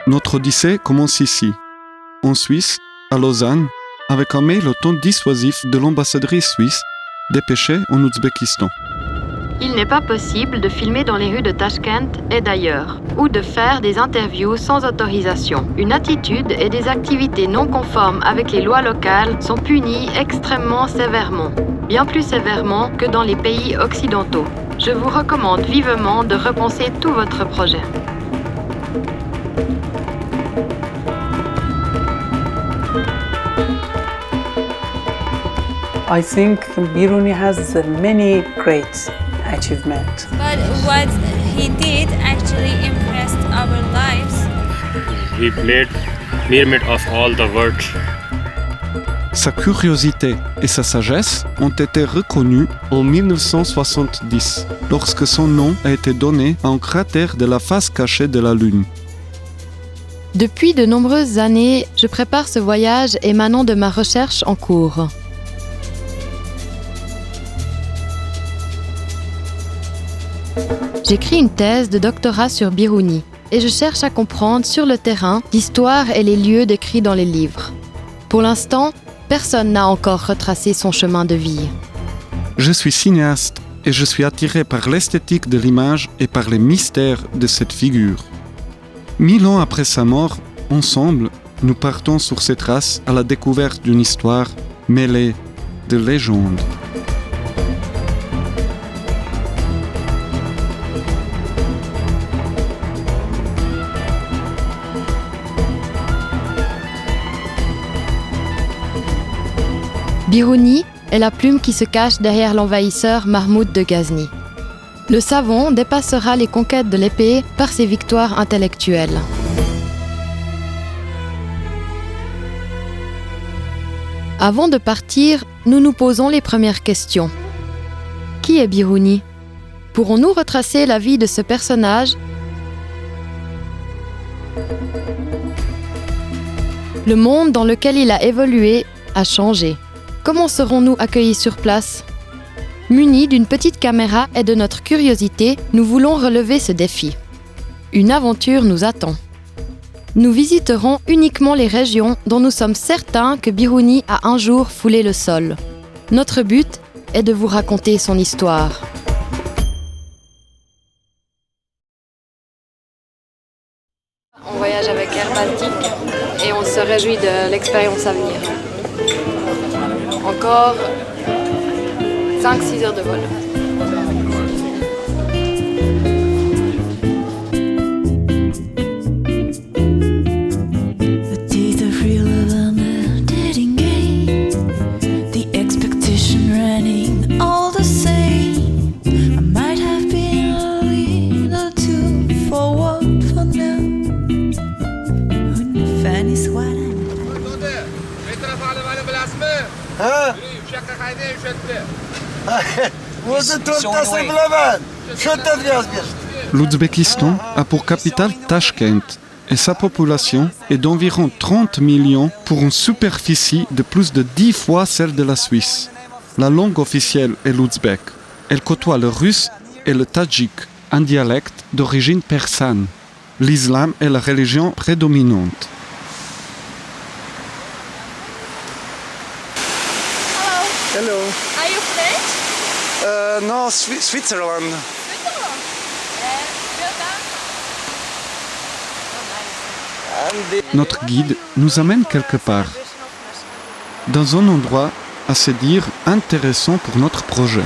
Notre odyssée commence ici, en Suisse, à Lausanne, avec un mail au ton dissuasif de l'ambassadrice suisse dépêchée en Ouzbékistan. Il n'est pas possible de filmer dans les rues de Tachkent et d'ailleurs, ou de faire des interviews sans autorisation. Une attitude et des activités non conformes avec les lois locales sont punies extrêmement sévèrement, bien plus sévèrement que dans les pays occidentaux. Je vous recommande vivement de repenser tout votre projet. I think Biruni has many great achievements. But what he did actually impressed our lives. He made pyramid of all the world. Sa curiosité et sa sagesse ont été reconnues en 1970, lorsque son nom a été donné à un cratère de la face cachée de la Lune. Depuis de nombreuses années, je prépare ce voyage émanant de ma recherche en cours. J'écris une thèse de doctorat sur Biruni et je cherche à comprendre sur le terrain l'histoire et les lieux décrits dans les livres. Pour l'instant, personne n'a encore retracé son chemin de vie. Je suis cinéaste et je suis attiré par l'esthétique de l'image et par les mystères de cette figure. 1000 ans après sa mort, ensemble, nous partons sur ces traces à la découverte d'une histoire mêlée de légendes. Biruni est la plume qui se cache derrière l'envahisseur Mahmoud de Ghazni. Le savant dépassera les conquêtes de l'épée par ses victoires intellectuelles. Avant de partir, nous nous posons les premières questions. Qui est Biruni ? Pourrons-nous retracer la vie de ce personnage ? Le monde dans lequel il a évolué a changé. Comment serons-nous accueillis sur place ? Munis d'une petite caméra et de notre curiosité, nous voulons relever ce défi. Une aventure nous attend. Nous visiterons uniquement les régions dont nous sommes certains que Biruni a un jour foulé le sol. Notre but est de vous raconter son histoire. On voyage avec Air Baltique et on se réjouit de l'expérience à venir. Encore 5-6 heures de vol. The teeth of real and the dating game. The expectation running all the same. I might have been a little too forward for now. Wouldn't fanny what L'Ouzbékistan a pour capitale Tachkent et sa population est d'environ 30 millions pour une superficie de plus de 10 fois celle de la Suisse. La langue officielle est l'ouzbek. Elle côtoie le russe et le tadjik, un dialecte d'origine persane. L'islam est la religion prédominante. Hello. Are you French? No, Switzerland. Notre guide nous amène quelque part, dans un endroit, à se dire, intéressant pour notre projet.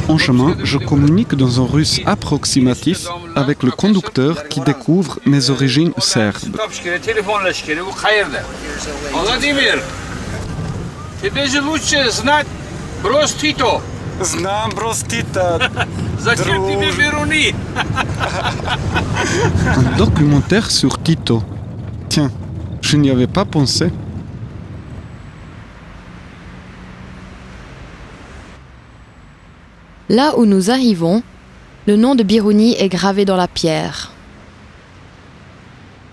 En chemin, je communique dans un russe approximatif avec le conducteur qui découvre mes origines serbes. Znam Brostita. Un documentaire sur Tito. Tiens, je n'y avais pas pensé. Là où nous arrivons, le nom de Biruni est gravé dans la pierre.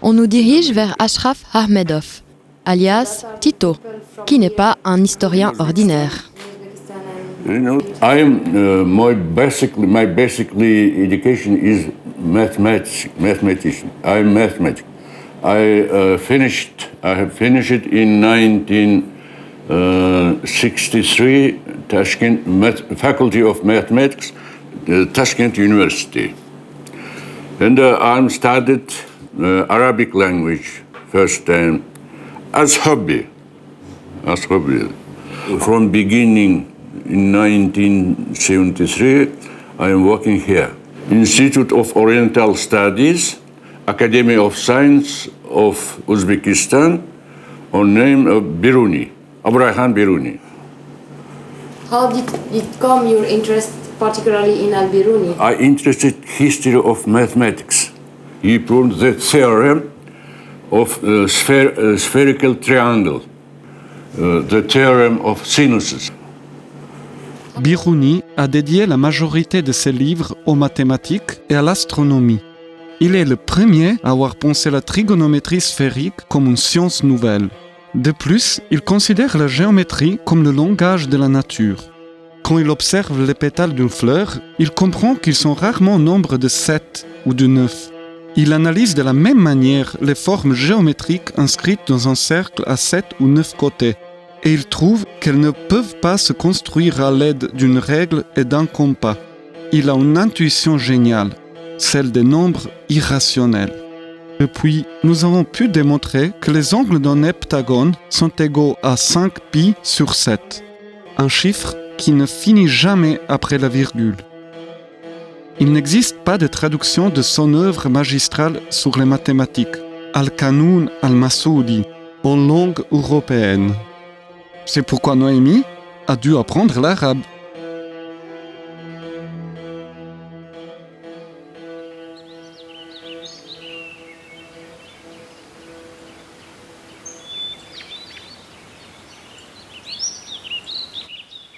On nous dirige vers Ashraf Ahmedov, alias Tito, qui n'est pas un historien ordinaire. You know, I am my basically education is mathematician. I am mathematician. I have finished it in 1963, Tashkent Faculty of Mathematics, Tashkent University. And I studied Arabic language first time as hobby. From beginning in 1973, I am working here. Institute of Oriental Studies, Academy of Science of Uzbekistan, on name of Biruni, Abraham Biruni. How did it come your interest particularly in Al-Biruni? I interested history of mathematics. He proved the theorem of spherical triangle, the theorem of sinuses. Biruni a dédié la majorité de ses livres aux mathématiques et à l'astronomie. Il est le premier à avoir pensé la trigonométrie sphérique comme une science nouvelle. De plus, il considère la géométrie comme le langage de la nature. Quand il observe les pétales d'une fleur, il comprend qu'ils sont rarement au nombre de 7 ou de 9. Il analyse de la même manière les formes géométriques inscrites dans un cercle à 7 ou 9 côtés. Et il trouve qu'elles ne peuvent pas se construire à l'aide d'une règle et d'un compas. Il a une intuition géniale, celle des nombres irrationnels. Et puis, nous avons pu démontrer que les angles d'un heptagone sont égaux à 5π sur 7, un chiffre qui ne finit jamais après la virgule. Il n'existe pas de traduction de son œuvre magistrale sur les mathématiques, Al-Qanoun al-Masoudi, en langue européenne. C'est pourquoi Noémie a dû apprendre l'arabe.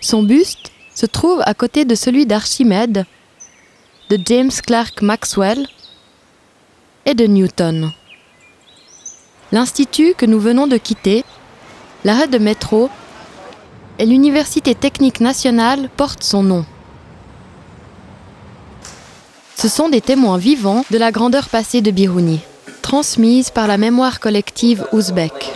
Son buste se trouve à côté de celui d'Archimède, de James Clerk Maxwell et de Newton. L'institut que nous venons de quitter, l'arrêt de métro et l'Université technique nationale portent son nom. Ce sont des témoins vivants de la grandeur passée de Biruni, transmise par la mémoire collective ouzbèque.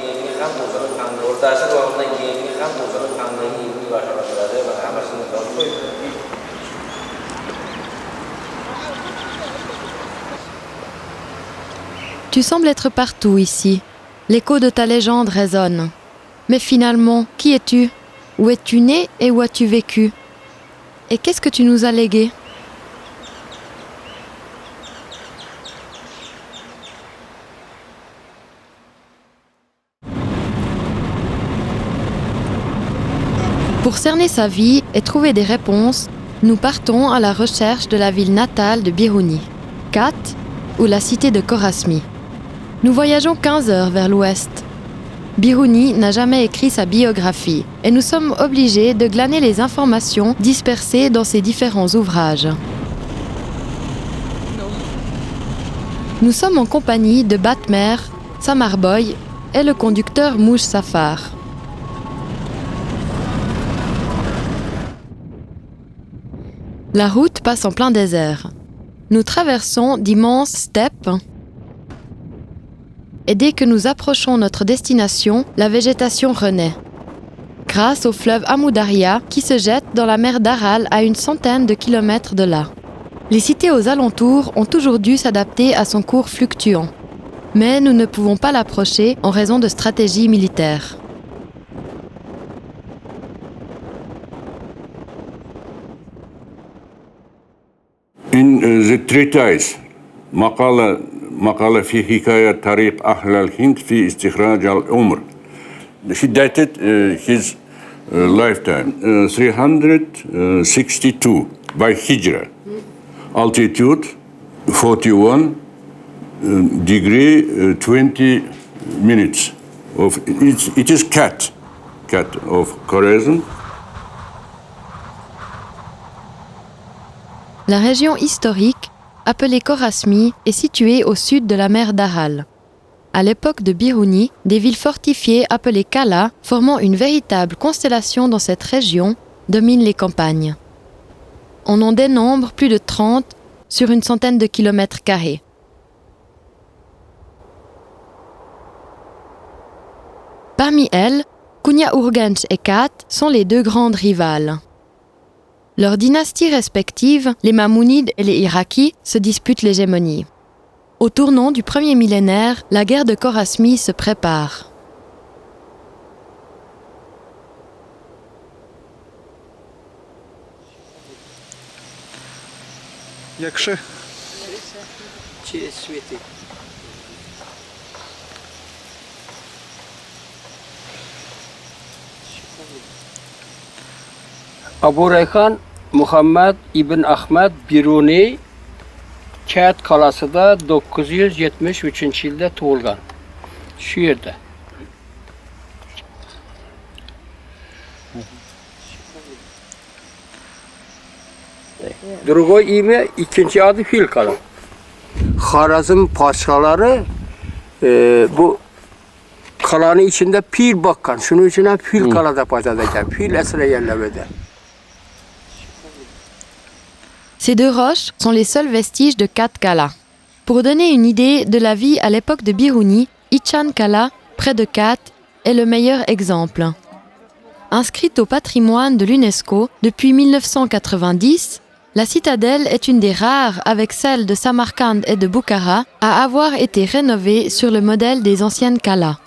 Tu sembles être partout ici. L'écho de ta légende résonne. Mais finalement, qui es-tu? Où es-tu né et où as-tu vécu? Et qu'est-ce que tu nous as légué? Pour cerner sa vie et trouver des réponses, nous partons à la recherche de la ville natale de Biruni, Khat ou la cité de Khorasmi. Nous voyageons 15 heures vers l'ouest. Biruni n'a jamais écrit sa biographie et nous sommes obligés de glaner les informations dispersées dans ses différents ouvrages. Nous sommes en compagnie de Batmer, Samarboy et le conducteur Mouch Safar. La route passe en plein désert. Nous traversons d'immenses steppes et dès que nous approchons notre destination, la végétation renaît. Grâce au fleuve Amou Daria qui se jette dans la mer d'Aral à une centaine de kilomètres de là. Les cités aux alentours ont toujours dû s'adapter à son cours fluctuant. Mais nous ne pouvons pas l'approcher en raison de stratégies militaires. In the treatise, مقالة في حكاية طريق أهل الهند في استخراج العمر. He dated his lifetime 362 by Hijra. Altitude 41 degree 20 minutes. It is Khat of Khorasan. La région historique, appelée Khorasmi, est située au sud de la mer d'Aral. À l'époque de Biruni, des villes fortifiées appelées Kala, formant une véritable constellation dans cette région, dominent les campagnes. On en dénombre plus de 30 sur une centaine de kilomètres carrés. Parmi elles, Kunya Urgench et Kat sont les deux grandes rivales. Leurs dynasties respectives, les Mamounides et les Irakis, se disputent l'hégémonie. Au tournant du premier millénaire, la guerre de Khorasmi se prépare. Yakşı. Abu Reyhan Muhammed İbn Ahmed Biruni Kət qalasıda 973 yılda doğulgan. Şu yerde. Другой имя, ikinci adı Fil Kala. Harazm paşaları bu kalanın içinde pil bakkan. Şunun içine Fil Kala'da paşadayken. Fil esre yerlemede. Ces deux roches sont les seuls vestiges de Kat Kala. Pour donner une idée de la vie à l'époque de Biruni, Ichan Kala, près de Kat, est le meilleur exemple. Inscrite au patrimoine de l'UNESCO depuis 1990, la citadelle est une des rares, avec celle de Samarcande et de Bukhara, à avoir été rénovée sur le modèle des anciennes Kala.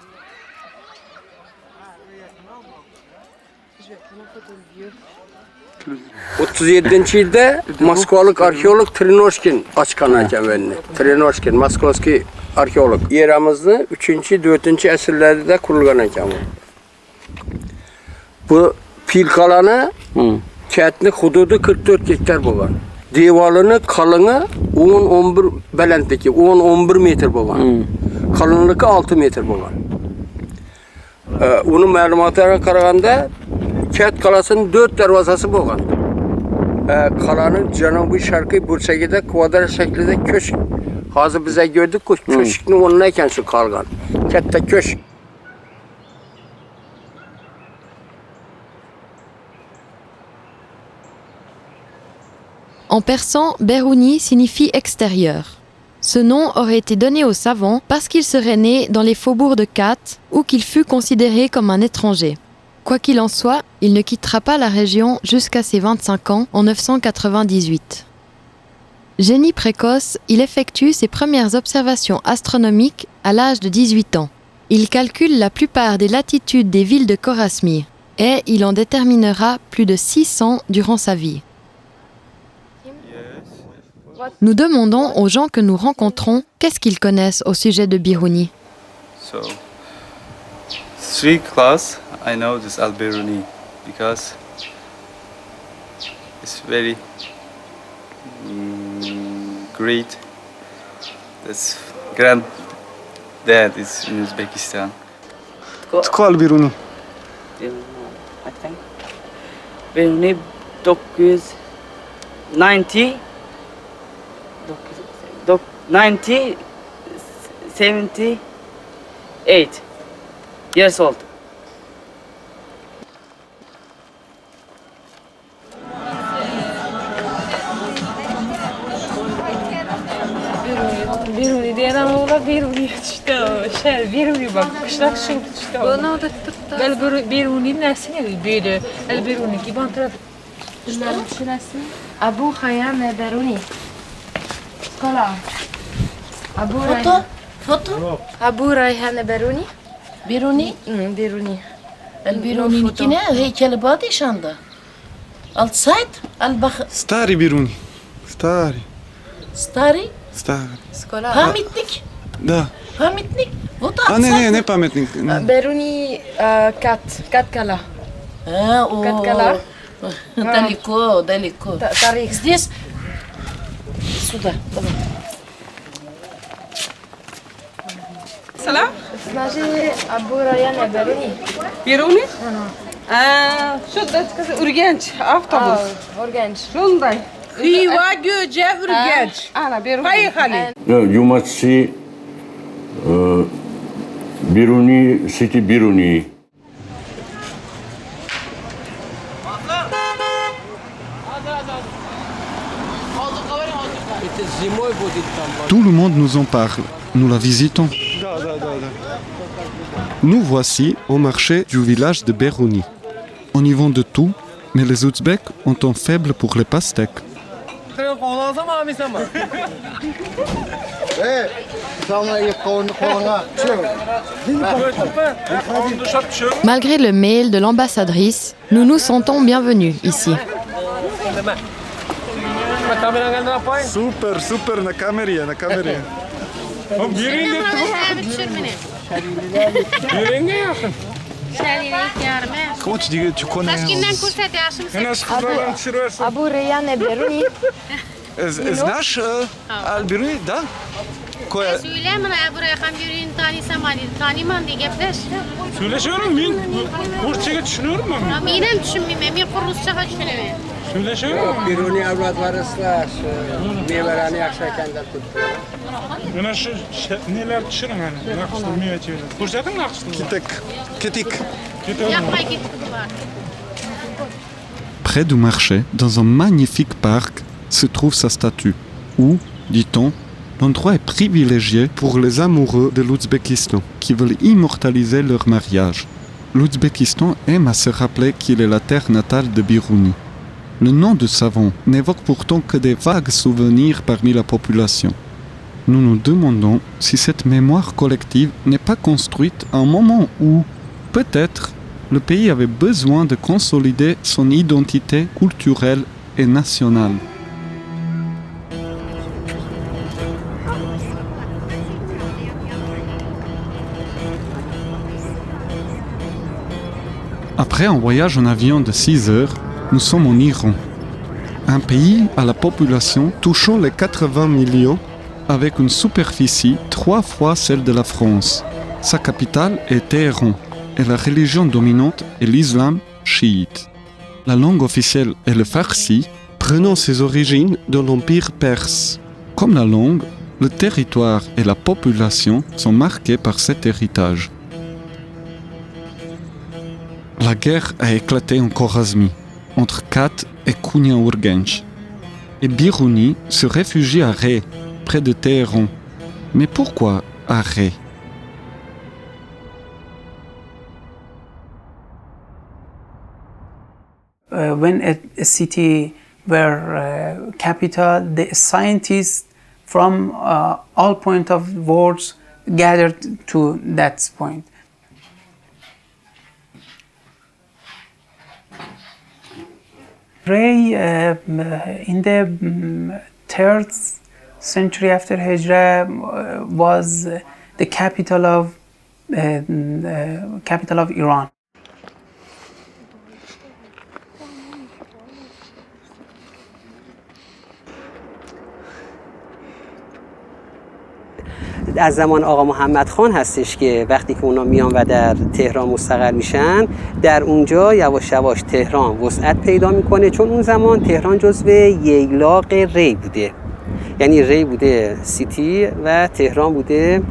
En 37 yılda Moskvalık arkeolog Trinoshkin açkan cəməlini. Trinoshkin, Moskovski arkeolog. Yeramızda 3-cü, 4-cü əsrlərdə qurulğan cəmə. Bu Fil Kalanı kətinin hududu 44 hektar bolğan. Divarının kalını 10-11 belentdeki 10-11 metr bolğan. Kalınlığı 6 metr bolğan. Onun məlumatlara qaraganda Kət qalasının 4 darvazası bolğan. Kalanın cənubi şərqi Bursagida kvadrat şəklində köşk. Hazır bizə gördük ki, köşkün onunlayken şu kalğan. Kətdə köşk. En persan, Beruni signifie extérieur. Ce nom aurait été donné aux savants parce qu'il serait né dans les faubourgs de Kat ou qu'il fut considéré comme un étranger. Quoi qu'il en soit, il ne quittera pas la région jusqu'à ses 25 ans en 998. Génie précoce, il effectue ses premières observations astronomiques à l'âge de 18 ans. Il calcule la plupart des latitudes des villes de Khorasmi et il en déterminera plus de 600 durant sa vie. Nous demandons aux gens que nous rencontrons qu'est-ce qu'ils connaissent au sujet de Biruni. So, 3 class, I know this Al-Biruni because it's very great. This granddad is in Uzbekistan. Tkwa Al-Biruni. I think Biruni 990 78 years old. Biruni diyen oğla Biruni işte Biruni bak kışlak şimdi işte. Bana da tuttu. Biruni nesine büyüdü. El Biruni ki ben taraf. Abu Khayyam Beruni. Kola. Foto? Abu Rayhan Beruni. Biruni? Biruni. El Biruni'ninkine heykeli bağdı şanda. Al-Said, Al-Bakh... Stari Biruni. Stari. Stari? Stari. Pamitnik? Da. Pamitnik? O da Ah, ne pametnik. Beruni 4 Kala. O. 4 Kala. Далеко. Tarih. Здесь? Сюда, давай. Salam. Znaczy Abu Rayhan Beruni. Biruni? Şu da Urgenç, avtobus. Urgenç. Şunday. You must see Biruni, city Biruni. Tout le monde nous en parle. Nous la visitons. Nous voici au marché du village de Biruni. On y vend de tout, mais les Ouzbeks ont un faible pour les pastèques. Malgré le mail de l'ambassadrice, nous nous sentons bienvenus ici. Super, na kamerę. Comment tu dis que tu connais Abu Reyhan et Biruni. Знаешь Al-Biruni, да? Söyleyemem buraya kan yürüyün tanımam diye gepleş. Söyleşiyorum ben. Rusça'yı düşünüyorum ben. Yine düşünmeyeyim. Ben Rusça'ya düşünüyorum. Söyleşiyorum. Biruni avrat var ıslah. Meyvelerni yakşarkenden tuttu. Ben şu neler düşünürüm yani. Nakıştır, meyve çevirir. Kursatın nakıştır. Ketik. Yapma git var. Près du marché, dans un magnifique parc, se trouve sa statue, où, dit-on, l'endroit est privilégié pour les amoureux de l'Ouzbékistan qui veulent immortaliser leur mariage. L'Ouzbékistan aime à se rappeler qu'il est la terre natale de Biruni. Le nom de savon n'évoque pourtant que des vagues souvenirs parmi la population. Nous nous demandons si cette mémoire collective n'est pas construite à un moment où, peut-être, le pays avait besoin de consolider son identité culturelle et nationale. Après un voyage en avion de 6 heures, nous sommes en Iran. Un pays à la population touchant les 80 millions avec une superficie 3 fois celle de la France. Sa capitale est Téhéran et la religion dominante est l'islam chiite. La langue officielle est le farsi, prenant ses origines de l'Empire perse. Comme la langue, le territoire et la population sont marqués par cet héritage. La guerre a éclaté en Khorasmie, entre Kat et Konya-Urgench. Et Biruni se réfugie à Rey, près de Téhéran. Mais pourquoi à Rey? When a city were capital, the scientists from all points of the world gathered to that point. Rey, in the 3rd century after Hijra, was the capital of Iran. از زمان آقا محمد خان هستش که وقتی که اونا میان و در تهران مستقر میشن، در اونجا یواش یواش تهران وسعت پیدا میکنه، چون اون زمان تهران جزو ییلاق ری بوده. یعنی ری بوده سیتی و تهران بوده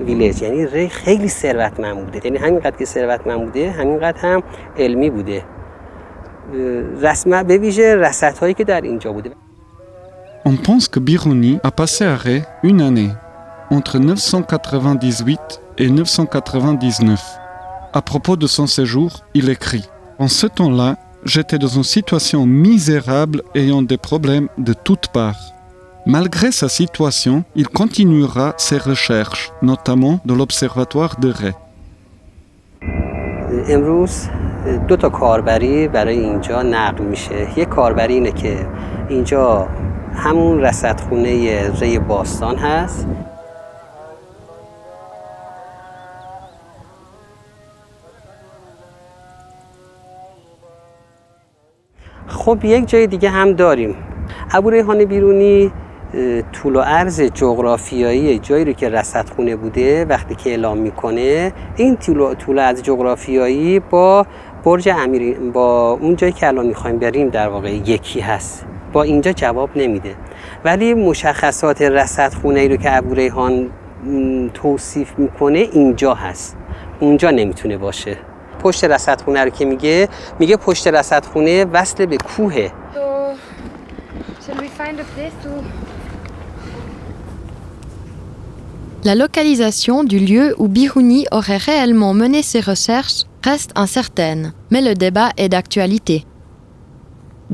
ویلیج. یعنی ری خیلی ثروتمند بوده. یعنی همینقدر که ثروتمند بوده، همینقدر هم علمی بوده. رسما به ویژه رصدهایی که در اینجا بوده. On pense que Biruni a passé à Rey une année, entre 998 et 999. À propos de son séjour, il écrit « En ce temps-là, j'étais dans une situation misérable ayant des problèmes de toutes parts. Malgré sa situation, il continuera ses recherches, notamment dans l'observatoire de Rey. » امروز 2 تا کاربری برای اینجا نقل میشه. یک کاربری اینه که اینجا همون رصدخونه ری باستان هست. خب یک جای دیگه هم داریم. ابو ریحان بیرونی طول و عرض جغرافیایی جایی رو که رصدخونه بوده وقتی که اعلام میکنه، این طول و عرض جغرافیایی با برج امیری، با اون جایی که الان میخوایم بریم در واقع یکی هست. با اینجا جواب نمیده. ولی مشخصات رصدخونه‌ای رو که ابو ریحان توصیف میکنه اینجا هست، اونجا نمیتونه باشه. پشت رصدخونه رو که میگه پشت رصدخونه وصل به کوهه. La localisation du lieu où Biruni aurait réellement mené ses recherches reste incertaine, mais le débat est d'actualité.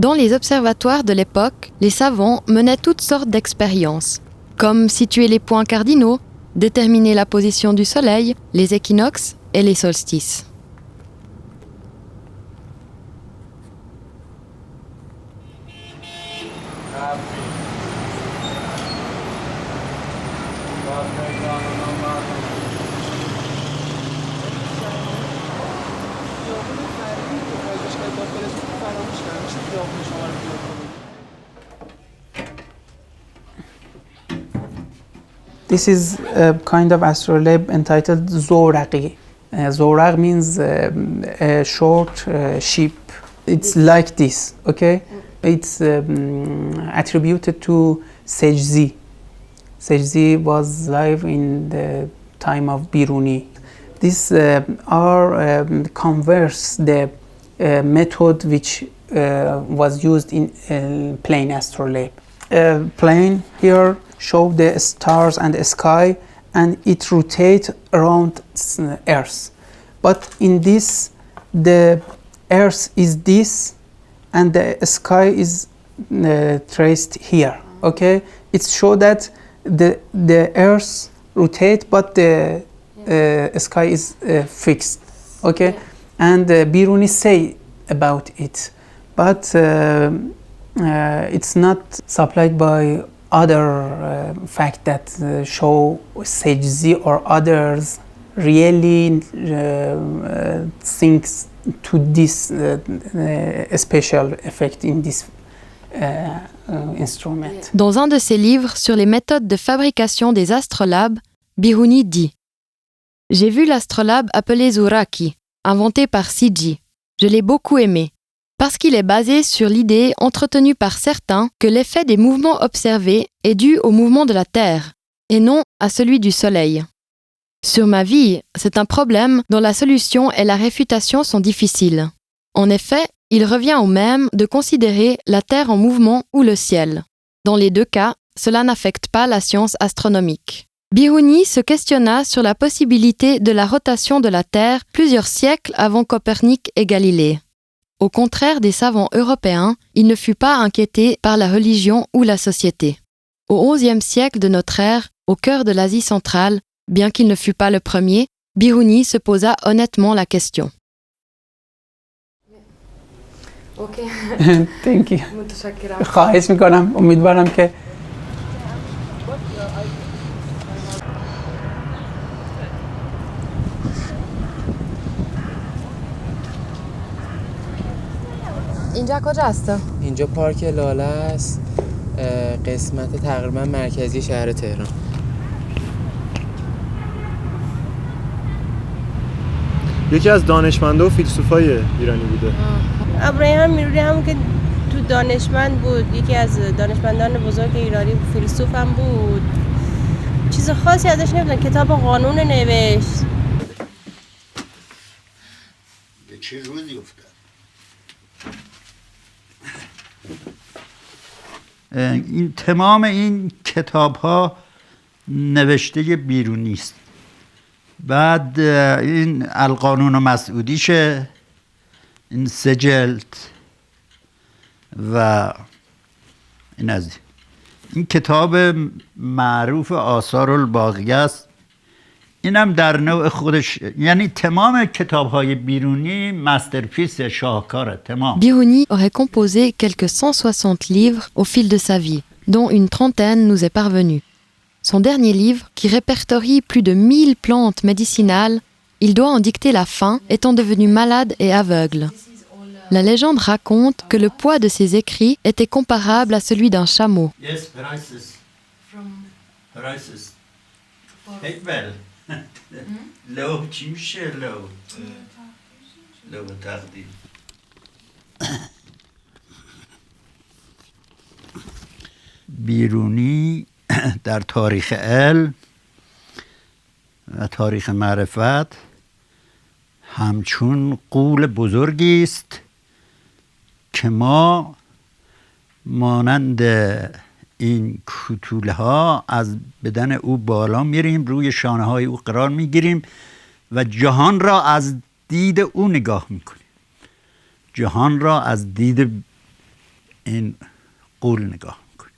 Dans les observatoires de l'époque, les savants menaient toutes sortes d'expériences, comme situer les points cardinaux, déterminer la position du soleil, les équinoxes et les solstices. This is a kind of astrolabe entitled Zoraqi. Zoraq means a short sheep. It's like this, okay? It's attributed to Sejzi. Sejzi was alive in the time of Biruni. These are converse the method which was used in plain astrolabe. Plane here show the stars and the sky, and it rotates around Earth. But in this, the Earth is this, and the sky is traced here. Okay, it shows that the Earth rotates, but the sky is fixed. Okay, and Biruni say about it, but it's not supplied by other fact that show Sejzi or others really thinks to this special effect in this instrument. Dans un de ses livres sur les méthodes de fabrication des astrolabes, Biruni dit « J'ai vu l'astrolabe appelé Zoraqi, inventé par Sijji. Je l'ai beaucoup aimé, parce qu'il est basé sur l'idée entretenue par certains que l'effet des mouvements observés est dû au mouvement de la Terre, et non à celui du Soleil. Sur ma vie, c'est un problème dont la solution et la réfutation sont difficiles. En effet, il revient au même de considérer la Terre en mouvement ou le ciel. Dans les deux cas, cela n'affecte pas la science astronomique. Biruni se questionna sur la possibilité de la rotation de la Terre plusieurs siècles avant Copernic et Galilée. Au contraire des savants européens, il ne fut pas inquiété par la religion ou la société. Au XIe siècle de notre ère, au cœur de l'Asie centrale, bien qu'il ne fût pas le premier, Biruni se posa honnêtement la question. Okay. Thank you. خواهش میکنم. امیدوارم که اینجا کجاست؟ اینجا پارک لاله است، قسمت تقریبا مرکزی شهر تهران. یکی از دانشمندا و فیلسوفای ایرانی بوده. ابراهیم میرونی هم که تو دانشمند بود، یکی از دانشمندان بزرگ ایرانی، فیلسوف هم بود. چیز خاصی ازش نمیدونم، کتاب قانون نوشت. به چه روزی افتاد؟ این تمام این کتاب ها نوشته بیرونی است. بعد این القانون و مسعودیشه، این 3 جلد و این از این کتاب معروف آثار الباقیه است. اینم در نوع خودش، یعنی تمام کتاب‌های بیرونی مسترپیس شاهکاره تمام. Biruni aurait composé quelques 160 livres au fil de sa vie, dont une trentaine nous est parvenue. Son dernier livre, qui répertorie plus de 1000 plantes médicinales, il doit en dicter la fin, étant devenu malade et aveugle. La légende raconte que le poids de ses écrits était comparable à celui d'un chameau. Yes, prices. From prices. Hey, well. لو چی میشه لو تقدیم بیرونی در تاریخ علم و تاریخ معرفت همچون غول بزرگی است که ما مانند این کوتوله ها از بدن او بالا میریم، روی شانه های او قرار میگیریم و جهان را از دید او نگاه میکنیم. جهان را از دید این غول نگاه میکنیم.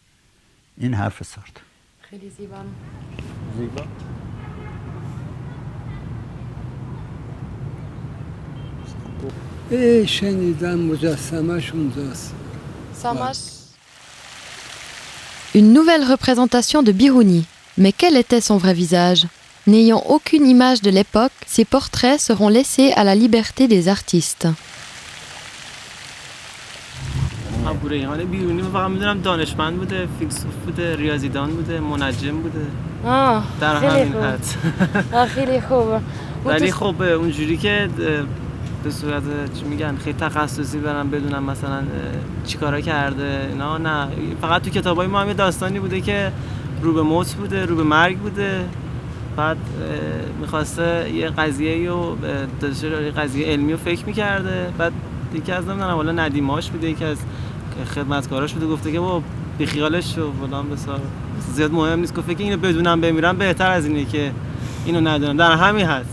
این حرف سارتر. خیلی زیبا. زیبا. شنیدم مجسمش اونجاست. Une nouvelle représentation de Biruni. Mais quel était son vrai visage? N'ayant aucune image de l'époque, ces portraits seront laissés à la liberté des artistes. ابوریحان بیرونی من فقط میدونم دانشمند بوده، فیلسوف بوده، ریاضیدان بوده، منجم بوده. در همین حد. خیلی خوبه. ولی خب اونجوری که به صورت چی میگن خیلی تخصصی برم بدونم مثلا چیکارا کرده اینا، نه. فقط تو کتابای ما هم یه داستانی بوده که رو به موت بوده، رو به مرگ بوده. بعد میخواسته یه قضیه قضیه علمی رو فکر میکرده. بعد یکی از نمیدونم حالا ندیماش بوده، یکی از خدمتکاراش بوده، گفته که بابا بیخیالش شو فلان بسار، زیاد مهم نیست، گفته که اینو بدونم بمیرم بهتر از اینه که اینو ندونم. در همین هست.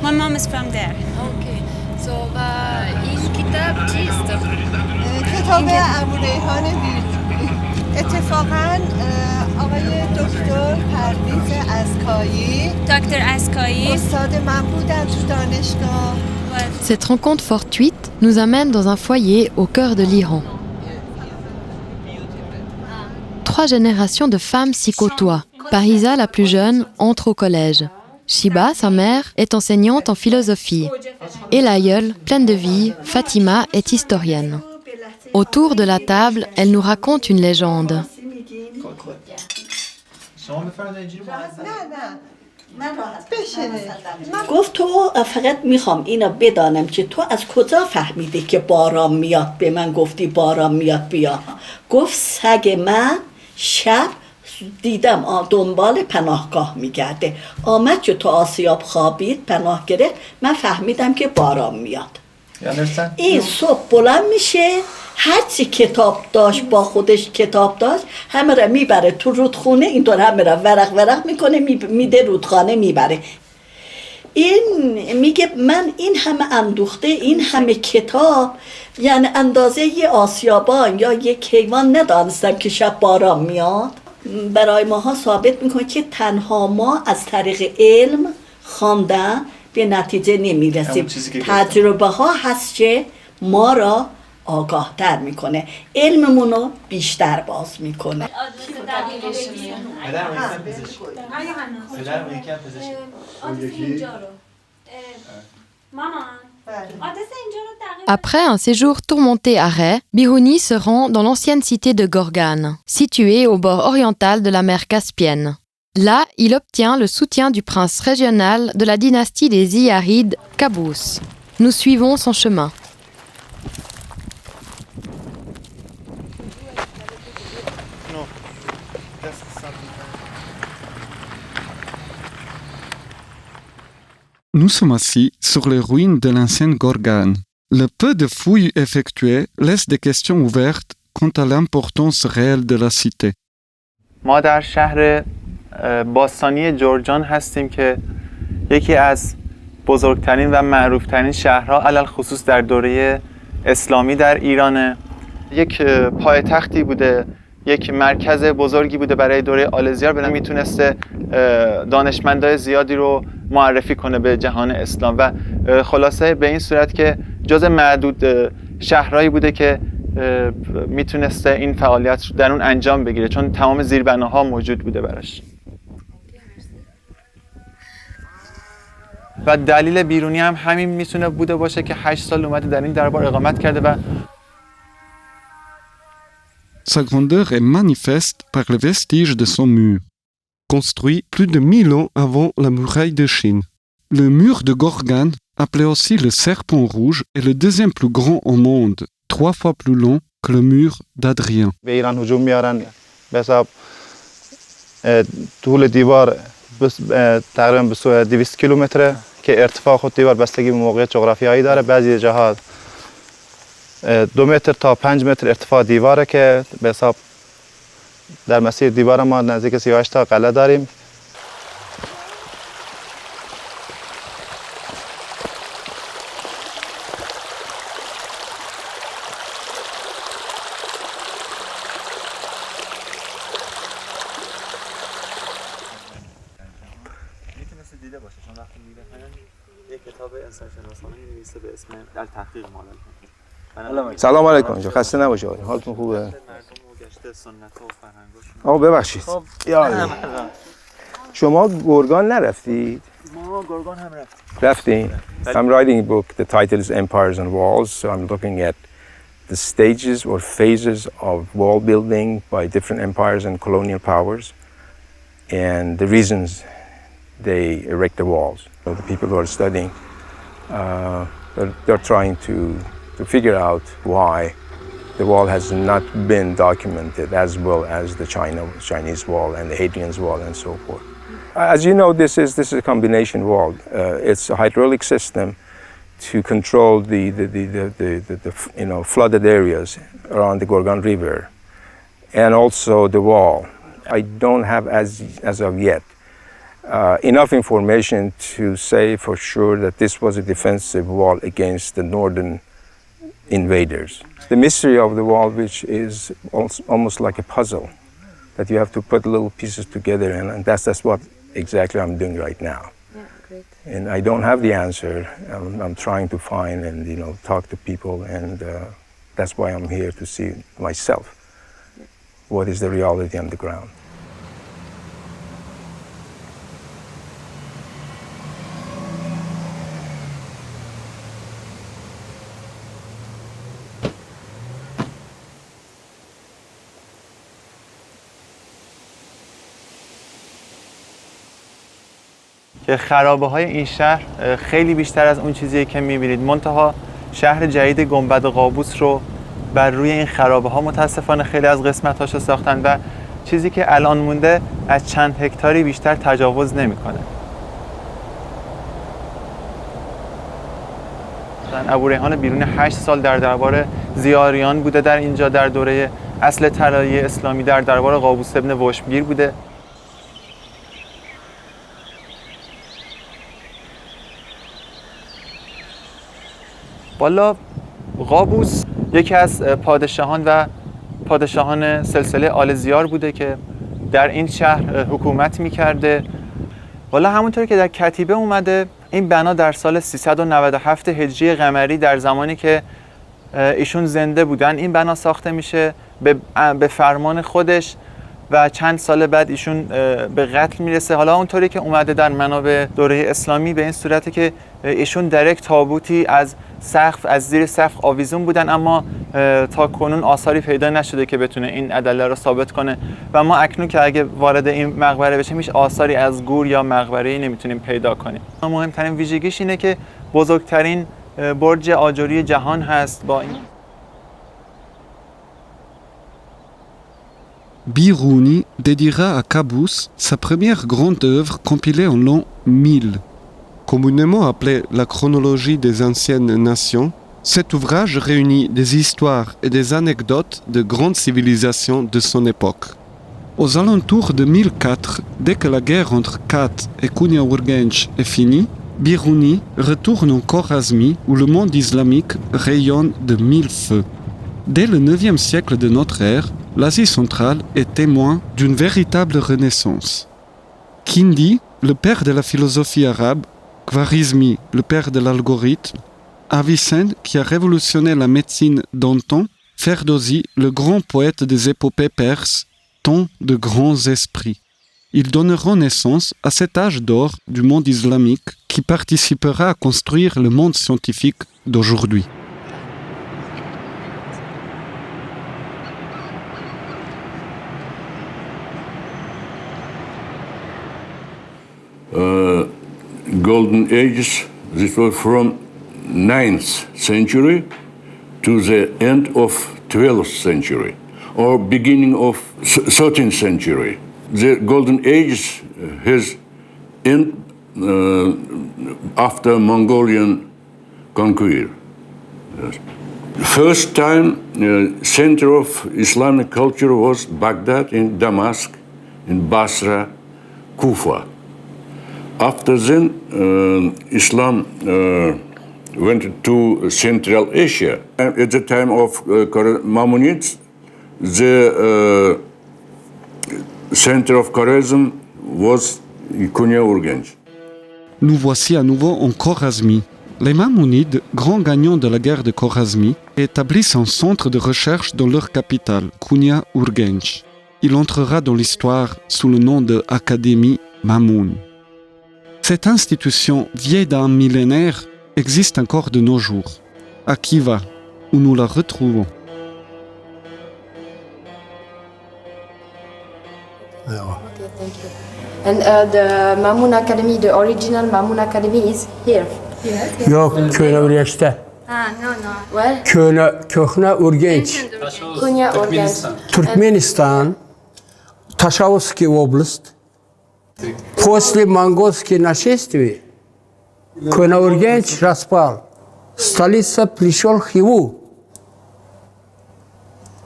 My mom is from there. Okay. So, این کتاب چیست؟ کتاب ابوریحان بیرونی. اتفاقاً آقای دکتر پرویز اسکایی استاد من بودن تو دانشگاه. Cette rencontre fortuite nous amène dans un foyer au cœur de l'Iran. 3 générations de femmes s'y côtoient. Parisa, la plus jeune, entre au collège. Shiba, sa mère, est enseignante en philosophie. Et l'aïeule, pleine de vie, Fatima, est historienne. Autour de la table, elle nous raconte une légende. گفت تو فقط میخوام اینو بدانم که تو از کجا فهمیدی که باران میاد به من گفتی باران میاد بیا. گفت سگ من شب دیدم دنبال پناهگاه میگرده، آمد که تو آسیاب خوابید پناه گرفت، من فهمیدم که باران میاد. این صبح بلند میشه، هرچی کتاب داشت با خودش کتاب داشت همه را میبره تو رودخونه، اینطور همه را ورق میکنه میده رودخانه میبره. این میگه من این همه اندوخته این همه کتاب یعنی اندازه یه آسیابان یا یک حیوان ندانستم که شب باران میاد. برای ماها ثابت میکنه که تنها ما از طریق علم خواندن به نتیجه نمیرسیم. تجربه ها هست که ما را آگاه تر میکنه، علممون رو بیشتر باز میکنه. Après un séjour tourmenté à Ray, Biruni se rend dans l'ancienne cité de Gorgane, située au bord oriental de la mer Caspienne. Là, il obtient le soutien du prince régional de la dynastie des Ziyarides, Qaboos. Nous suivons son chemin. Nous sommes assis sur les ruines de l'ancienne Gorgane. Le peu de fouilles effectuées laisse des questions ouvertes quant à l'importance réelle de la cité. ما در شهر باستانی جرجان هستیم که یکی از بزرگترین و معروفترین شهرها علل خصوص در دوره اسلامی در ایرانه. یک پایتختی بوده، یک مرکز بزرگی بوده برای دوره آلزیار، به میتونسته دانشمندای زیادی رو معرفی کنه به جهان اسلام و خلاصه به این صورت که جز معدود شهرهایی بوده که میتونسته این فعالیت رو در اون انجام بگیره، چون تمام زیربناها موجود بوده براش. و دلیل بیرونی هم همین میتونه بوده باشه که 8 سال اومده در این دربار اقامت کرده و Sa grandeur est manifeste par les vestiges de son mur, construit plus de 1000 ans avant la muraille de Chine. Le mur de Gorgane, appelé aussi le Serpent Rouge, est le deuxième plus grand au monde, 3 fois plus long que le mur d'Adrien. به ایران هجوم میارن به حساب طول دیوار تقریبا به 200 کیلومتره که ارتفاع خود دیوار بستگی به موقعیت جغرافیایی داره. بعضی جاها 2 متر تا 5 متر ارتفاع دیواره که به حساب در مسیر دیوار ما نزدیک 38 تا قلعه داریم. دیده باشه چون وقتی میره یک کتاب انسان شناسانه می‌نویسه به اسم در تحقیق مالل. سلام علیکم. خسته نباشه. حالتون خوبه؟ آقا ببخشید. یا شما گرگان نرفتید؟ ما گرگان هم رفتیم. I'm writing a book. The title is Empires and Walls. So I'm looking at the stages or phases of wall building by different empires and colonial powers and the reasons they erect the walls. So the people who are studying, they're trying to figure out why the wall has not been documented as well as the Chinese wall and the Hadrian's wall and so forth. As you know, this is a combination wall. It's a hydraulic system to control the flooded areas around the Gorgon River, and also the wall. I don't have as of yet enough information to say for sure that this was a defensive wall against the northern invaders. The mystery of the wall, which is almost like a puzzle, that you have to put little pieces together, and that's what exactly I'm doing right now. Yeah, great. And I don't have the answer. I'm trying to find and talk to people, and that's why I'm here to see myself what is the reality on the ground. که خرابه‌های این شهر خیلی بیشتر از اون چیزیه که می‌بینید. منتها شهر جدید گنبد قابوس رو بر روی این خرابه‌ها متاسفانه خیلی از قسمت‌هاشو ساختن و چیزی که الان مونده از چند هکتاری بیشتر تجاوز نمی‌کنه. ابوریحان بیرون 8 سال در دربار زیاریان بوده در اینجا در دوره اصل طلایی اسلامی در دربار قابوس ابن وشمگیر بوده. والا قابوس یکی از پادشاهان سلسله آل زیار بوده که در این شهر حکومت می‌کرده. والا همونطوری که در کتیبه اومده این بنا در سال 397 هجری قمری در زمانی که ایشون زنده بودن این بنا ساخته میشه به فرمان خودش و چند سال بعد ایشون به قتل میرسه. حالا اونطوری که اومده در منابع دوره اسلامی به این صورته که ایشون در یک تابوتی از زیر سقف آویزون بودن، اما تا کنون آثاری پیدا نشده که بتونه این ادله رو ثابت کنه و ما اکنون که اگه وارد این مقبره بشیم هیچ آثاری از گور یا مقبره‌ای نمیتونیم پیدا کنیم. مهمترین ویژگیش اینه که بزرگترین برج آجری جهان هست با این Biruni dédiera à Qaboos sa première grande œuvre compilée en l'an 1000. Communément appelée la chronologie des anciennes nations, cet ouvrage réunit des histoires et des anecdotes de grandes civilisations de son époque. Aux alentours de 1004, dès que la guerre entre Kat et Kunya-Urgench est finie, Biruni retourne en Khorasmie où le monde islamique rayonne de 1000 feux. Dès le 9e siècle de notre ère, l'Asie centrale est témoin d'une véritable renaissance. Kindi, le père de la philosophie arabe, Khwarizmi, le père de l'algorithme, Avicenne, qui a révolutionné la médecine d'antan, Ferdowsi, le grand poète des épopées perses, tant de grands esprits. Ils donneront naissance à cet âge d'or du monde islamique qui participera à construire le monde scientifique d'aujourd'hui. Golden Ages, this was from 9th century to the end of 12th century or beginning of 13th century. The Golden Age has end after Mongolian conquer. Yes. First time center of Islamic culture was Baghdad, in Damascus, in Basra, Kufa. After then, Islam went to Central Asia. At the time of Maimonides, the center of Khwarezm was Konya-Urgench. Nous voici à nouveau en Khwarezmie. Les Maimonides, grands gagnants de la guerre de Khwarezmie, établissent un centre de recherche dans leur capitale, Konya-Urgench. Il entrera dans l'histoire sous le nom de Académie Mamoun. Cette institution vieille d'un millénaire existe encore de nos jours, à Khiva, où nous la retrouvons. Okay, thank you. And the Mamoun Academy, the original Mamoun Academy is here. Yok, Köhne Urgenç'te. Where? Köhne Urgenç. Konya Urgenç. Türkmenistan, Taşavski Oblast, После монгольских нашествий Köhne Urgenç распал. Столица пришел Хиву.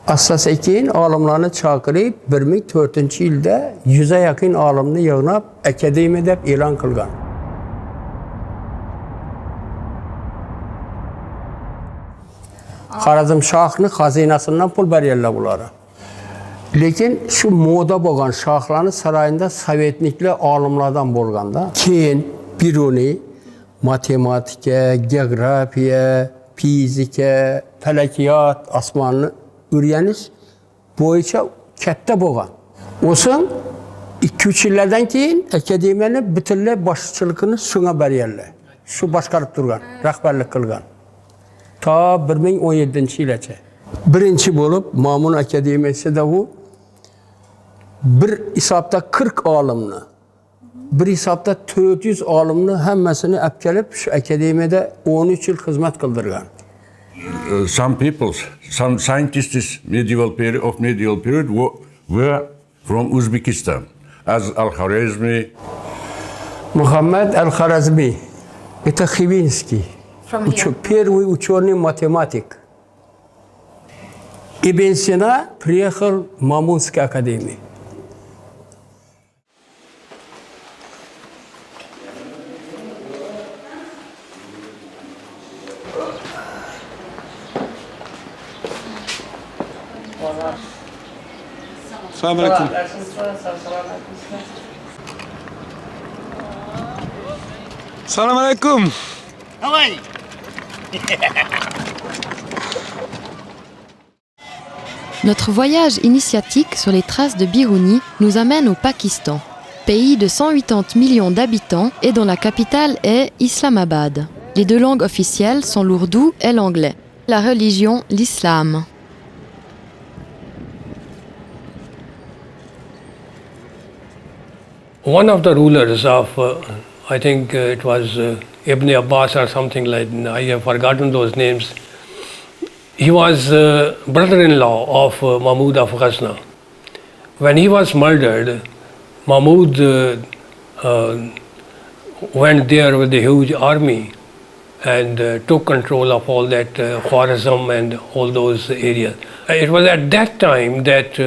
Assasekin alimlarını çağırıb 2004-cü ildə 100-ə yaxın alimni yığınıb akademiyada elan qılgan. Xarəzm şahının xazinəsindən pul verirlər bunlara. Lakin şu moda bo'lgan şahlarning sarayında sovetniklar olimlardan bo'lganda, keyin Biruni matematika, geografiya, fizika, falakiyot, osmonni o'rganish bo'yicha katta bo'lgan. O'sin 2-3 yillardan keyin akademiyani butunlay boshchiligini shunga berganlar. Shu boshqarib turgan, rahbarlik qilgan. Ta 2017-yilgacha. Birinchi bo'lib Mamun akademiyasida u bir hisobda 40 olimni, bir hisobda 400 olimni hammasini olib kelib shu akademiyada 13 yil xizmat qildirgan. Some people, some scientists medieval period were from Uzbekistan, as Al-Khwarizmi. Muhammad Al-Khwarizmi, это Хивинский, первый ученый математик. Ibn Sina приехал в Мамунскую академию. Salam alaikum. Salam alaikum. How are you? Notre voyage initiatique sur les traces de Biruni nous amène au Pakistan, pays de 180 millions d'habitants et dont la capitale est Islamabad. Les deux langues officielles sont l'ourdou et l'anglais. La religion, l'islam. One of the rulers of, I think it was Ibn Abbas or something like that, I have forgotten those names. He was brother-in-law of Mahmud of Ghazna. When he was murdered, Mahmud went there with a huge army and took control of all that Khwarezm and all those areas. It was at that time that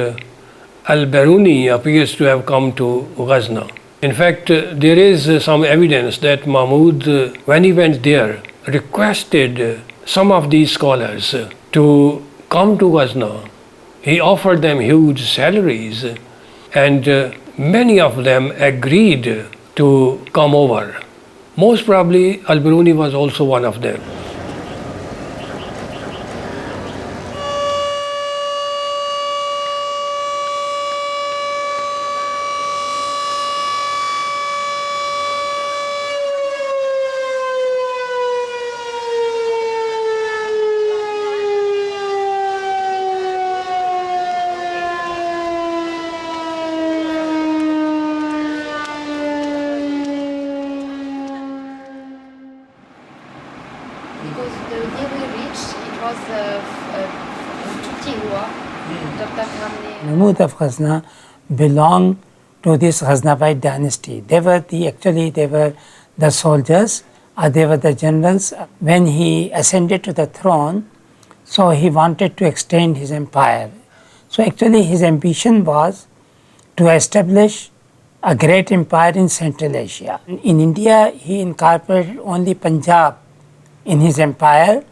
Al-Biruni appears to have come to Ghazna. In fact, there is some evidence that Mahmud, when he went there, requested some of these scholars to come to Ghazna. He offered them huge salaries, and many of them agreed to come over. Most probably, Al-Biruni was also one of them. Mahmud of Ghazna belonged to this Ghaznavid dynasty. They were the soldiers, they were the generals. When he ascended to the throne, so he wanted to extend his empire. So actually his ambition was to establish a great empire in Central Asia. In India, he incorporated only Punjab in his empire,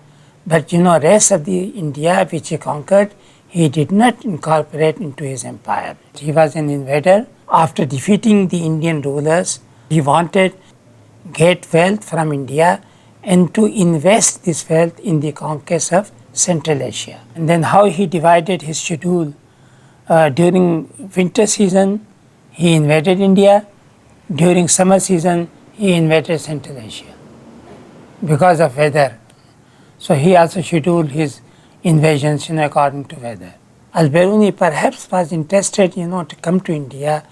but rest of the India which he conquered, he did not incorporate into his empire. He was an invader. After defeating the Indian rulers, he wanted get wealth from India and to invest this wealth in the conquest of Central Asia. And then how he divided his schedule. During winter season, he invaded India. During summer season, he invaded Central Asia because of weather. So he also scheduled his invasions according to weather. Al-Biruni perhaps was interested to come to India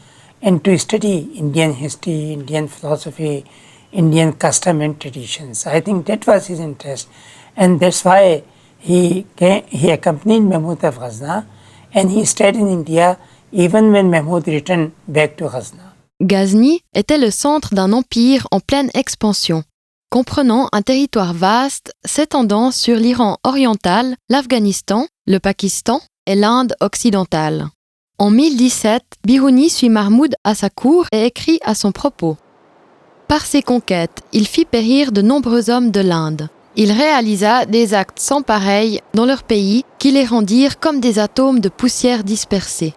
and to study Indian history, Indian philosophy, Indian custom and traditions. I think that was his interest, and that's why he accompanied Mahmud of Ghazna and he stayed in India even when Mahmud returned back to Ghazna. Ghazni était le centre d'un empire en pleine expansion, comprenant un territoire vaste s'étendant sur l'Iran oriental, l'Afghanistan, le Pakistan et l'Inde occidentale. En 1017, Biruni suit Mahmoud à sa cour et écrit à son propos. Par ses conquêtes, il fit périr de nombreux hommes de l'Inde. Il réalisa des actes sans pareil dans leur pays qui les rendirent comme des atomes de poussière dispersés.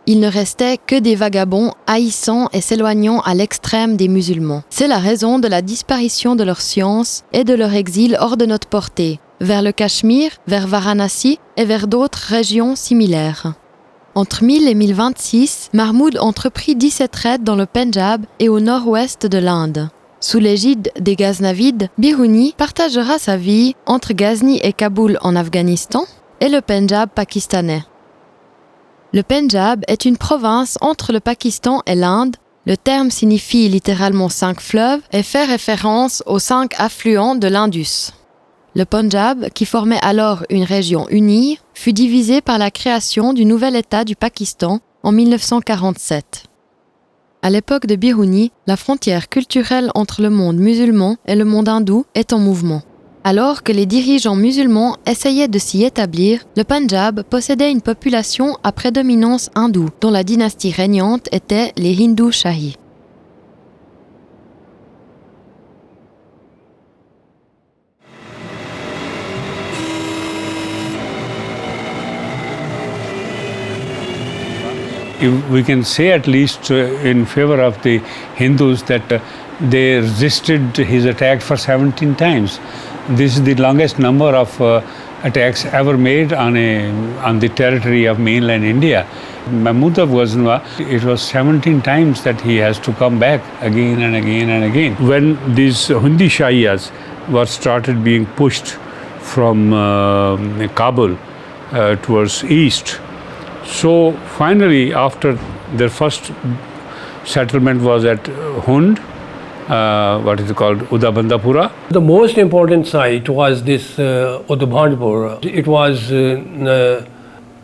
Il ne restait que des vagabonds haïssant et s'éloignant à l'extrême des musulmans. C'est la raison de la disparition de leur science et de leur exil hors de notre portée, vers le Cachemire, vers Varanasi et vers d'autres régions similaires. Entre 1000 et 1026, Mahmoud entreprit 17 raids dans le Pendjab et au nord-ouest de l'Inde. Sous l'égide des Ghaznavides, Biruni partagera sa vie entre Ghazni et Kaboul en Afghanistan et le Pendjab pakistanais. Le Pendjab est une province entre le Pakistan et l'Inde. Le terme signifie littéralement 5 fleuves et fait référence aux 5 affluents de l'Indus. Le Pendjab, qui formait alors une région unie, fut divisé par la création du nouvel État du Pakistan en 1947. À l'époque de Biruni, la frontière culturelle entre le monde musulman et le monde hindou est en mouvement. Alors que les dirigeants musulmans essayaient de s'y établir, le Pendjab possédait une population à prédominance hindoue, dont la dynastie régnante était les Hindus Shahis. We can say at least in favor of the Hindus that they resisted his attack for 17 times. This is the longest number of attacks ever made on the territory of mainland India. Mahmud of Ghazna, it was 17 times that he has to come back again and again and again. When these Hindi Shahiyas were started being pushed from Kabul towards east, so finally, after their first settlement was at Hund, what is it called, Udabandapura. The most important site was this Udabandapura. It was the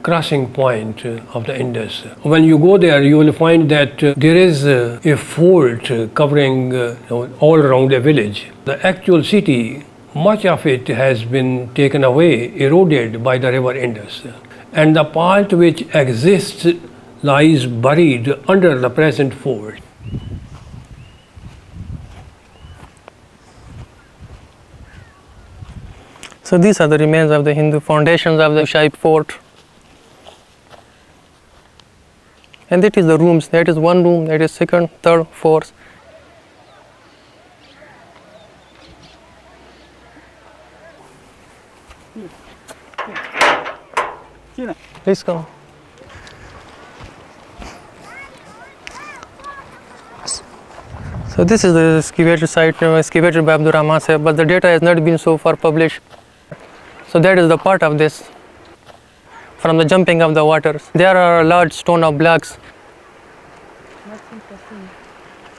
crossing point of the Indus. When you go there, you will find that there is a fort covering all around the village. The actual city, much of it has been taken away, eroded by the river Indus. And the part which exists lies buried under the present fort. So these are the remains of the Hindu foundations of the Shahi fort. And that is the rooms. That is one room, that is second, third, fourth. Please come. So this is the excavated site, excavated by Abdur Rahman Sahib, but the data has not been so far published. So that is the part of this, from the jumping of the waters. There are large stone of blocks.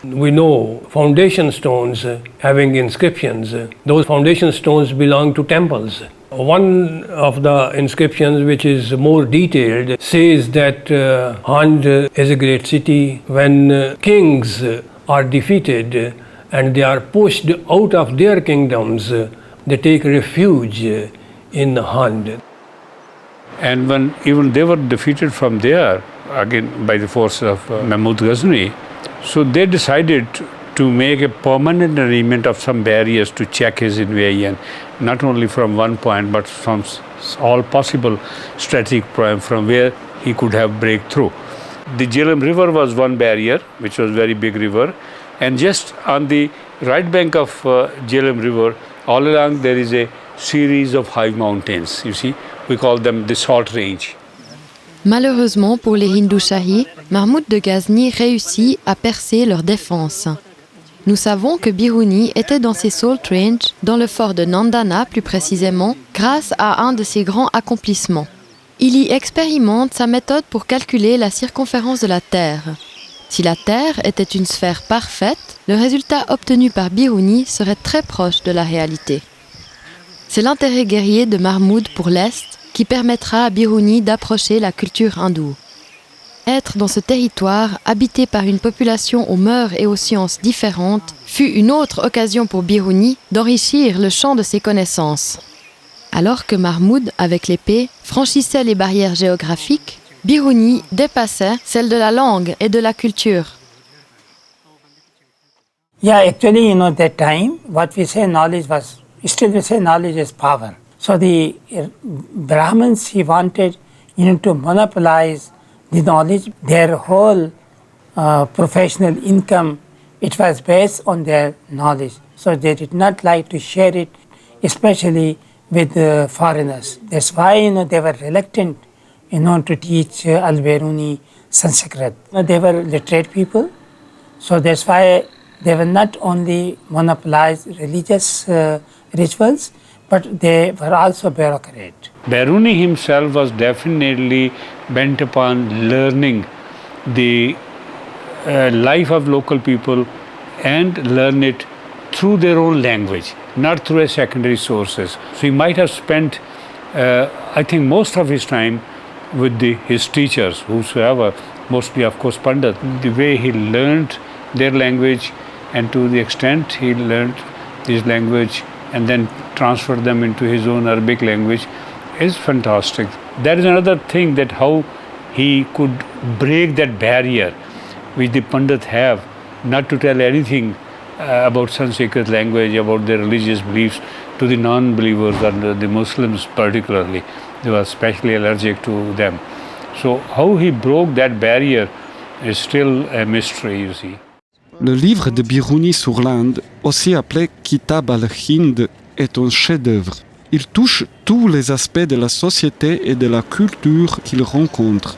We know foundation stones having inscriptions. Those foundation stones belong to temples. One of the inscriptions, which is more detailed, says that Hand is a great city. When kings are defeated and they are pushed out of their kingdoms, they take refuge in Hand. And when even they were defeated from there, again by the force of Mahmud Ghazni, so they decided to make a permanent arrangement of some barriers to check his invasion, not only from one point, but from all possible strategic points from where he could have breakthrough. The Jhelum River was one barrier, which was a very big river, and just on the right bank of Jhelum River, all along there is a series of high mountains. You see, we call them the Salt Range. Malheureusement pour les Hindu Shahi, Mahmoud de Ghazni réussit à percer leur défense. Nous savons que Biruni était dans ces Salt Range, dans le fort de Nandana plus précisément, grâce à un de ses grands accomplissements. Il y expérimente sa méthode pour calculer la circonférence de la Terre. Si la Terre était une sphère parfaite, le résultat obtenu par Biruni serait très proche de la réalité. C'est l'intérêt guerrier de Mahmoud pour l'Est qui permettra à Biruni d'approcher la culture hindoue. Être dans ce territoire, habité par une population aux mœurs et aux sciences différentes, fut une autre occasion pour Biruni d'enrichir le champ de ses connaissances. Alors que Mahmoud, avec l'épée, franchissait les barrières géographiques, Biruni dépassait celles de la langue et de la culture. Yeah, actually, that time, what we say knowledge was, still we say knowledge is power. So the Brahmins, he wanted, to monopolize the knowledge. Their whole professional income, it was based on their knowledge. So they did not like to share it, especially with the foreigners. That's why, they were reluctant, to teach Al-Biruni Sanskrit. They were literate people. So that's why they were not only monopolized religious rituals, but they were also bureaucrat. Biruni himself was definitely bent upon learning the life of local people and learn it through their own language, not through a secondary sources. So he might have spent, I think, most of his time with his teachers, whosoever, mostly of course Pandit. The way he learned their language, and to the extent he learned this language and then transferred them into his own Arabic language, is fantastic. That is another thing, that how he could break that barrier which the Pandit have, not to tell anything about Sanskrit language, about their religious beliefs to the non-believers and the Muslims particularly. They were especially allergic to them. So how he broke that barrier is still a mystery, you see. Le livre de Biruni sur l'Inde, aussi appelé Kitab al-Hind, est un chef-d'œuvre. Il touche tous les aspects de la société et de la culture qu'il rencontre,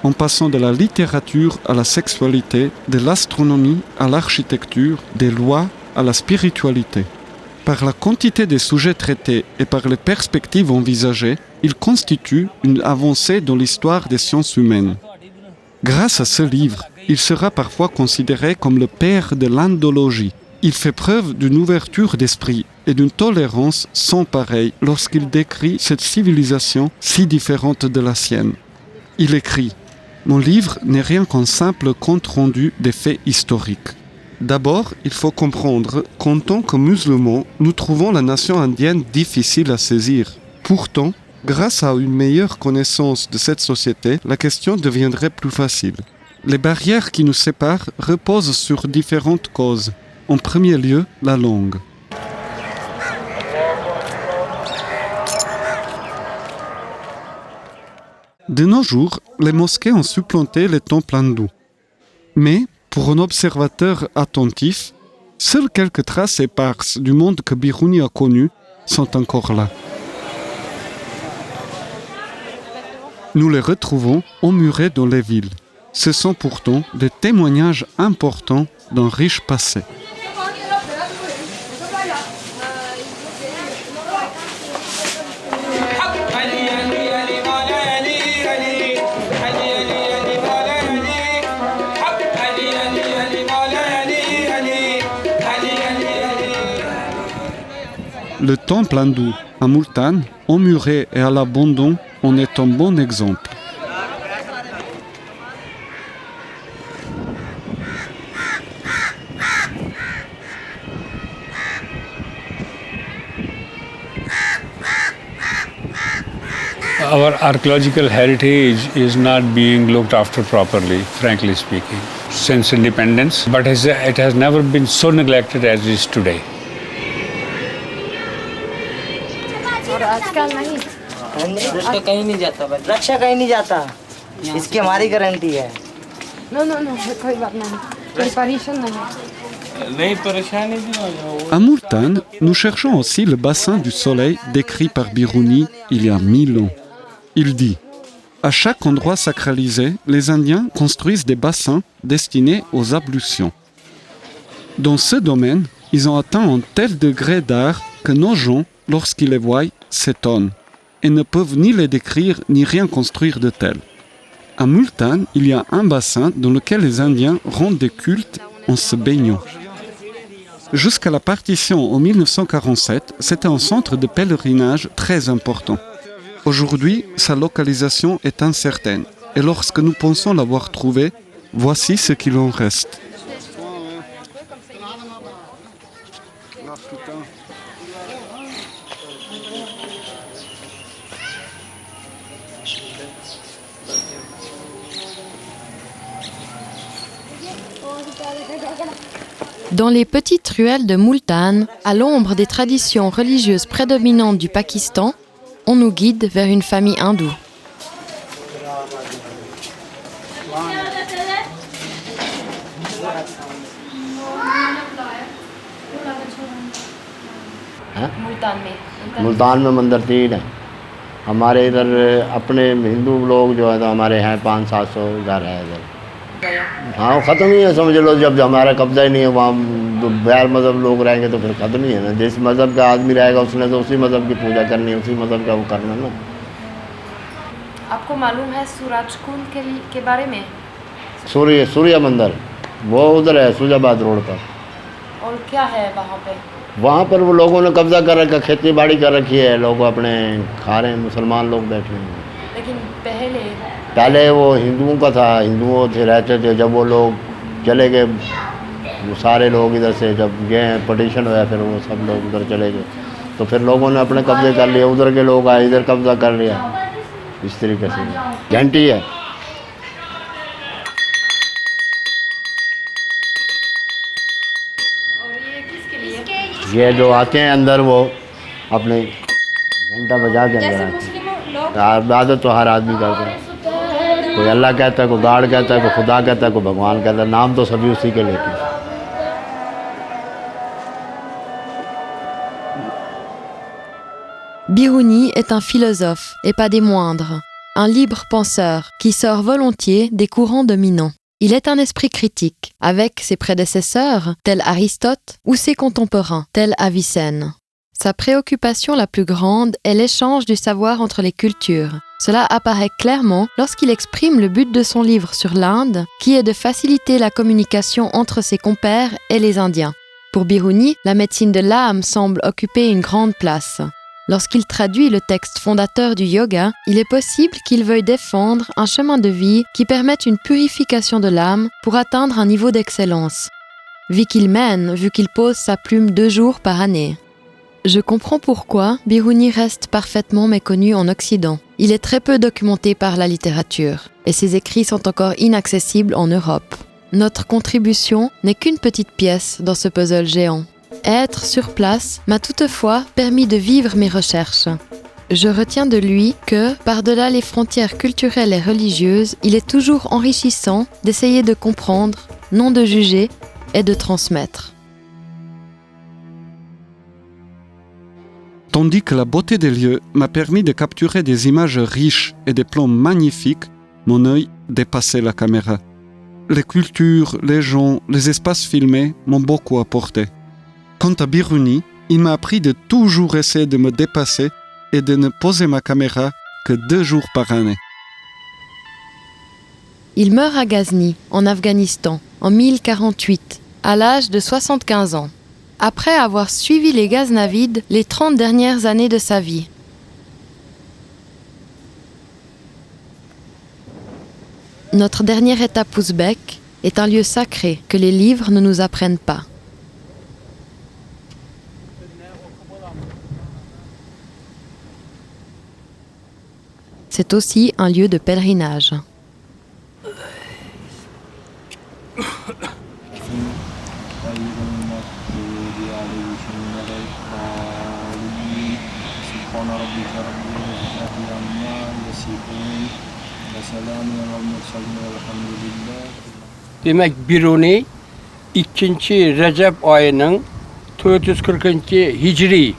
en passant de la littérature à la sexualité, de l'astronomie à l'architecture, des lois à la spiritualité. Par la quantité des sujets traités et par les perspectives envisagées, il constitue une avancée dans l'histoire des sciences humaines. Grâce à ce livre, il sera parfois considéré comme le père de l'indologie. Il fait preuve d'une ouverture d'esprit et d'une tolérance sans pareille lorsqu'il décrit cette civilisation si différente de la sienne. Il écrit « Mon livre n'est rien qu'un simple compte-rendu des faits historiques. D'abord, il faut comprendre qu'en tant que musulmans, nous trouvons la nation indienne difficile à saisir. Pourtant, grâce à une meilleure connaissance de cette société, la question deviendrait plus facile. Les barrières qui nous séparent reposent sur différentes causes. En premier lieu, la langue. De nos jours, les mosquées ont supplanté les temples hindous. Mais, pour un observateur attentif, seules quelques traces éparses du monde que Biruni a connu sont encore là. Nous les retrouvons emmurés dans les villes. Ce sont pourtant des témoignages importants d'un riche passé. Le temple hindou à Multan, emmuré et à l'abandon, en est un bon exemple. Our archaeological heritage is not being looked after properly, frankly speaking, since independence, but it has never been so neglected as it is today. रक्षा कहीं नहीं जाता भाई, रक्षा कहीं नहीं जाता, इसकी हमारी गारंटी है। Non, कोई बात नहीं, कोई परेशान नहीं। À Multan, nous cherchons aussi le bassin du soleil décrit par Biruni il y a 1000 ans. Il dit « À chaque endroit sacralisé, les Indiens construisent des bassins destinés aux ablutions. Dans ce domaine, ils ont atteint un tel degré d'art que nos gens, lorsqu'ils les voient, s'étonnent et ne peuvent ni les décrire ni rien construire de tel. À Multan, il y a un bassin dans lequel les Indiens rendent des cultes en se baignant. Jusqu'à la partition en 1947, c'était un centre de pèlerinage très important. Aujourd'hui, sa localisation est incertaine. Et lorsque nous pensons l'avoir trouvé, voici ce qu'il en reste. Dans les petites ruelles de Multan, à l'ombre des traditions religieuses prédominantes du Pakistan, on nous guide vers une famille hindoue. Multan में मंदिर 3 है। हमारे इधर अपने हिंदू लोग जो है तो हमारे हैं 500-700 घर है इधर। हाँ वो ख़त्म ही है, समझ लो। जब हमारा कब्जा ही नहीं है वहाँ गैर मज़हब लोग रहेंगे तो फिर ख़त्म ही है ना। जिस मज़हब का आदमी रहेगा उसने तो उसी मज़हब की पूजा करनी है, उसी मज़हब का वो करना ना। आपको मालूम है सूरजकुंड के बारे में? सूर्य मंदिर वो उधर है सुजाबाद रोड पर। और क्या है वहाँ पे? वहाँ पर वो लोगों ने कब्जा कर रखा, खेती बाड़ी कर रखी है, लोग अपने खा रहे हैं, मुसलमान लोग बैठे हैं। लेकिन पहले वो हिंदुओं का था, हिंदुओं थे रहते थे। जब वो लोग चले गए, वो सारे लोग इधर से जब गए पटिशन हुआ, फिर वो सब लोग उधर चले गए, तो फिर लोगों ने अपने कब्जे कर लिया। उधर के लोग आए, इधर कब्जा कर लिया, इस तरीके से। घंटी है ये जो आते हैं अंदर वो अपने घंटा बजा के अंदर आते हैं। आदत तो हर आदमी करता है, कोई अल्लाह कहता है, कोई गार्ड कहता है, कोई खुदा कहता है, कोई भगवान कहता है, नाम तो सभी उसी के लेते हैं। Biruni est un philosophe, et pas des moindres, un libre penseur qui sort volontiers des courants dominants. Il est un esprit critique, avec ses prédécesseurs, tels Aristote, ou ses contemporains, tels Avicenne. Sa préoccupation la plus grande est l'échange du savoir entre les cultures. Cela apparaît clairement lorsqu'il exprime le but de son livre sur l'Inde, qui est de faciliter la communication entre ses compères et les Indiens. Pour Biruni, la médecine de l'âme semble occuper une grande place. Lorsqu'il traduit le texte fondateur du yoga, il est possible qu'il veuille défendre un chemin de vie qui permette une purification de l'âme pour atteindre un niveau d'excellence. Vie qu'il mène, vu qu'il pose sa plume 2 jours par année. Je comprends pourquoi Biruni reste parfaitement méconnu en Occident. Il est très peu documenté par la littérature, et ses écrits sont encore inaccessibles en Europe. Notre contribution n'est qu'une petite pièce dans ce puzzle géant. Être sur place m'a toutefois permis de vivre mes recherches. Je retiens de lui que, par-delà les frontières culturelles et religieuses, il est toujours enrichissant d'essayer de comprendre, non de juger, et de transmettre. Tandis que la beauté des lieux m'a permis de capturer des images riches et des plans magnifiques, mon œil dépassait la caméra. Les cultures, les gens, les espaces filmés m'ont beaucoup apporté. Quant à Biruni, il m'a appris de toujours essayer de me dépasser et de ne poser ma caméra que 2 jours par année. Il meurt à Ghazni, en Afghanistan, en 1048, à l'âge de 75 ans. après avoir suivi les Ghaznavides les 30 dernières années de sa vie. Notre dernière étape ouzbek est un lieu sacré que les livres ne nous apprennent pas. C'est aussi un lieu de pèlerinage. Demek Biruni 2. Recep ayının 440. Hicri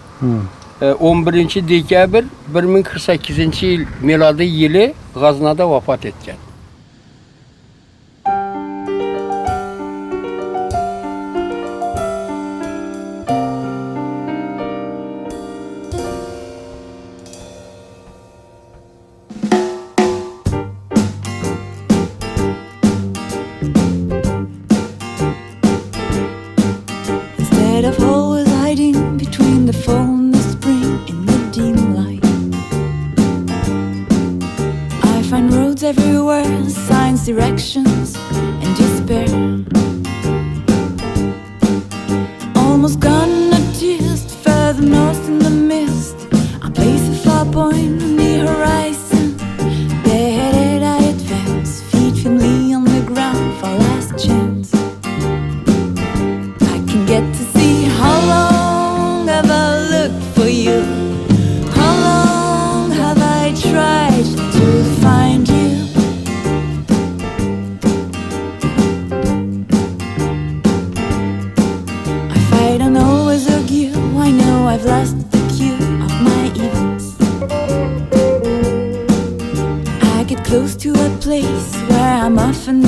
11. dekabr 1048 yıl miladi yılı G'aznada vefat etken. Instead of always hiding between the fall and the spring in the dim light, I find roads everywhere, signs, directions, and despair. Almost gone noticed, further north in the mist, I place a far point on the horizon. Bareheaded I advance, feet firmly on the ground for last chance. I can get to see how long have I looked for you? How long have I tried to find you? If I don't always argue, I know I've lost the cue of my events. I get close to a place where I'm often